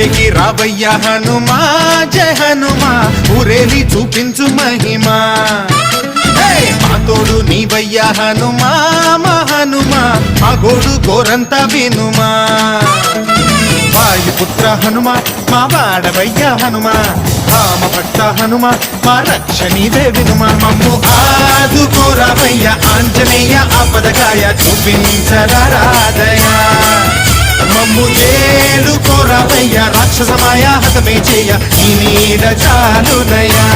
ఊరికి రావయ్య హనుమా జయ హనుమా ఊరేలి చూపించు మహిమా మా తోడు నీవయ్య హనుమా మా హనుమా మా గోడు గోరంత వినుమా వాయుపుత్ర హనుమా మా వాడవయ్య హనుమా రామభట్ట హనుమా మా రక్షణీదే వినుమా మమ్ము ఆదుకోరావయ్య ఆంజనేయ ఆపదగాయ చూపించరాదయ మమ్ము ఏలుకోరావయ్య రాక్షసమాయ హతమే చేయ ఈ నీడ చాలునయా